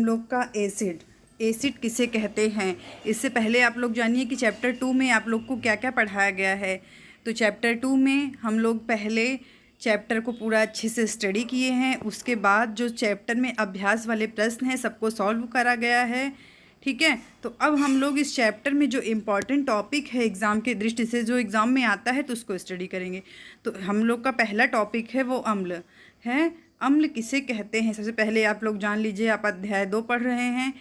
लोग का एसिड किसे कहते हैं। इससे पहले आप लोग जानिए कि चैप्टर 2 में आप लोग को क्या क्या पढ़ाया गया है। तो चैप्टर 2 में हम लोग पहले चैप्टर को पूरा अच्छे से स्टडी किए हैं। उसके बाद जो चैप्टर में अभ्यास वाले प्रश्न हैं सबको सॉल्व करा गया है, ठीक है। तो अब हम लोग इस चैप्टर में जो इम्पॉर्टेंट टॉपिक है एग्ज़ाम के दृष्टि से, जो एग्ज़ाम में आता है तो उसको स्टडी करेंगे। तो हम लोग का पहला टॉपिक है वो अम्ल है। अम्ल किसे कहते हैं, सबसे पहले आप लोग जान लीजिए। आप अध्याय 2 पढ़ रहे हैं,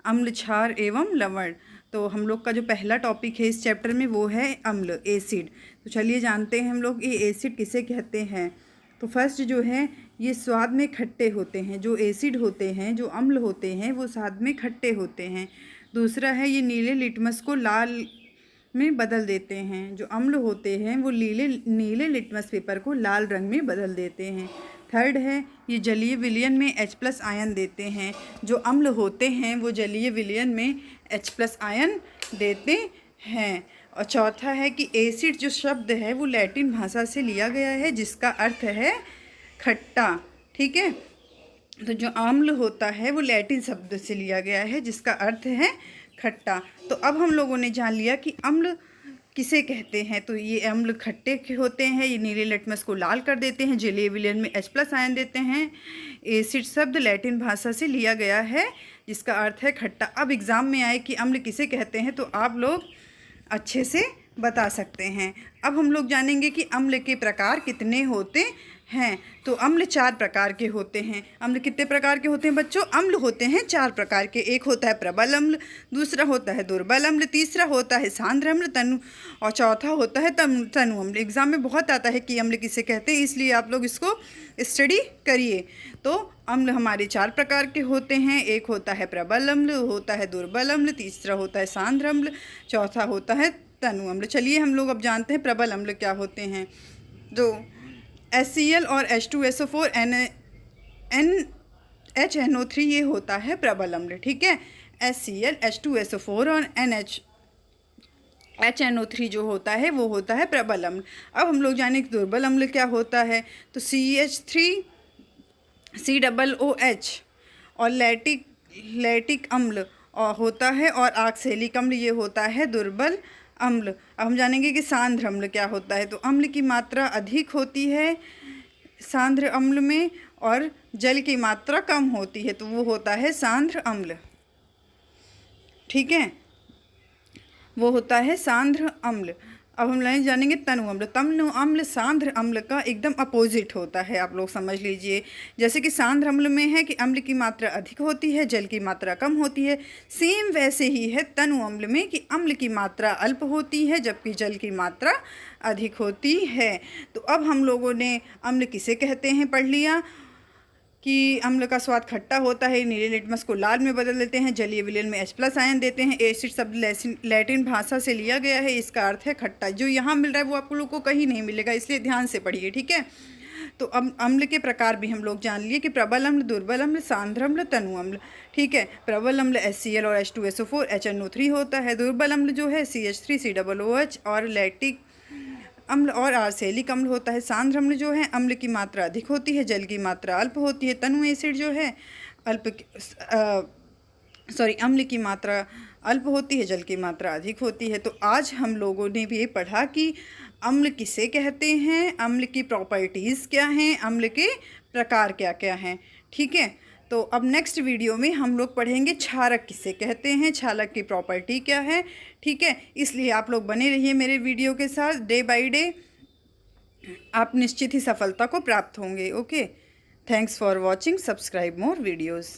अम्ल, क्षार एवं लवण। तो हम लोग का जो पहला टॉपिक है इस चैप्टर में वो है अम्ल, एसिड। तो चलिए जानते हैं हम लोग ये एसिड किसे कहते हैं। तो फर्स्ट जो है ये स्वाद में खट्टे होते हैं। जो एसिड होते हैं, जो अम्ल होते हैं, वो स्वाद में खट्टे होते हैं। दूसरा है ये नीले लिटमस को लाल में बदल देते हैं। जो अम्ल होते हैं वो नीले लिटमस पेपर को लाल रंग में बदल देते हैं। थर्ड है ये जलीय विलयन में H+ आयन देते हैं। जो अम्ल होते हैं वो जलीय विलयन में H+ आयन देते हैं। और चौथा है कि एसिड जो शब्द है वो लैटिन भाषा से लिया गया है जिसका अर्थ है खट्टा, ठीक है। तो जो अम्ल होता है वो लैटिन शब्द से लिया गया है जिसका अर्थ है खट्टा। तो अब हम लोगों ने जान लिया कि अम्ल किसे कहते हैं। तो ये अम्ल खट्टे के होते हैं, ये नीले लिटमस को लाल कर देते हैं, जलीय विलयन में H+ आयन देते हैं। एसिड शब्द लैटिन भाषा से लिया गया है जिसका अर्थ है खट्टा। अब एग्ज़ाम में आए कि अम्ल किसे कहते हैं तो आप लोग अच्छे से बता सकते हैं। अब हम लोग जानेंगे कि अम्ल के प्रकार कितने होते हैं। तो अम्ल 4 प्रकार के होते हैं। अम्ल कितने प्रकार के होते हैं बच्चों? अम्ल होते हैं 4 प्रकार के। एक होता है प्रबल अम्ल, दूसरा होता है दुर्बल अम्ल, तीसरा होता है सांद्र अम्ल, तनु, और चौथा होता है तनु अम्ल। एग्जाम में बहुत आता है कि अम्ल किसे कहते हैं, इसलिए आप लोग इसको स्टडी करिए। तो अम्ल हमारे 4 प्रकार के होते हैं। एक होता है प्रबल अम्ल, होता है दुर्बल अम्ल, तीसरा होता है सांद्र अम्ल, चौथा होता है तनु अम्ल। चलिए हम लोग अब जानते हैं प्रबल अम्ल क्या होते हैं। जो HCl और H2SO4 NHNO3 ये होता है प्रबल अम्ल, ठीक है। HCl, H2SO4 और HNO3 जो होता है वो होता है प्रबल अम्ल। अब हम लोग जानें कि दुर्बल अम्ल क्या होता है। तो CH3COOH और लैटिक अम्ल और होता है, और ऑक्सैलिक अम्ल ये होता है दुर्बल अम्ल। अब हम जानेंगे कि सांद्र अम्ल क्या होता है। तो अम्ल की मात्रा अधिक होती है सांद्र अम्ल में और जल की मात्रा कम होती है, तो वो होता है सांद्र अम्ल, ठीक है, वो होता है सांद्र अम्ल। अब हम लोग जानेंगे तनु अम्ल। तनु अम्ल सांद्र अम्ल का एकदम अपोजिट होता है, आप लोग समझ लीजिए। जैसे कि सांद्र अम्ल में है कि अम्ल की मात्रा अधिक होती है, जल की मात्रा कम होती है, सेम वैसे ही है तनु अम्ल में कि अम्ल की मात्रा अल्प होती है जबकि जल की मात्रा अधिक होती है। तो अब हम लोगों ने अम्ल किसे कहते हैं पढ़ लिया कि अम्ल का स्वाद खट्टा होता है, नीले लिटमस को लाल में बदल देते हैं, जलीय विलयन में H+ आयन देते हैं। एसिड शब्द लैटिन भाषा से लिया गया है, इसका अर्थ है खट्टा। जो यहाँ मिल रहा है वो आप लोग को कहीं नहीं मिलेगा, इसलिए ध्यान से पढ़िए, ठीक है। तो अब अम्ल के प्रकार भी हम लोग जान लिए कि प्रबल अम्ल, दुर्बल अम्ल, सांद्र अम्ल, तनु अम्ल, ठीक है। प्रबल अम्ल HCl और H2SO4 HNO3 होता है। दुर्बल अम्ल जो है CH3COOH और लैटिक अम्ल और ऑक्सैलिक अम्ल होता है। सांद्र अम्ल जो है अम्ल की मात्रा अधिक होती है, जल की मात्रा अल्प होती है। तनु एसिड जो है अम्ल की मात्रा अल्प होती है, जल की मात्रा अधिक होती है। तो आज हम लोगों ने भी ये पढ़ा कि अम्ल किसे कहते हैं, अम्ल की प्रॉपर्टीज़ क्या हैं, अम्ल के प्रकार क्या क्या हैं, ठीक है। तो अब नेक्स्ट वीडियो में हम लोग पढ़ेंगे क्षारक किसे कहते हैं, क्षारक की प्रॉपर्टी क्या है, ठीक है। इसलिए आप लोग बने रहिए मेरे वीडियो के साथ। डे बाय डे आप निश्चित ही सफलता को प्राप्त होंगे। Okay, thanks for watching, subscribe more videos.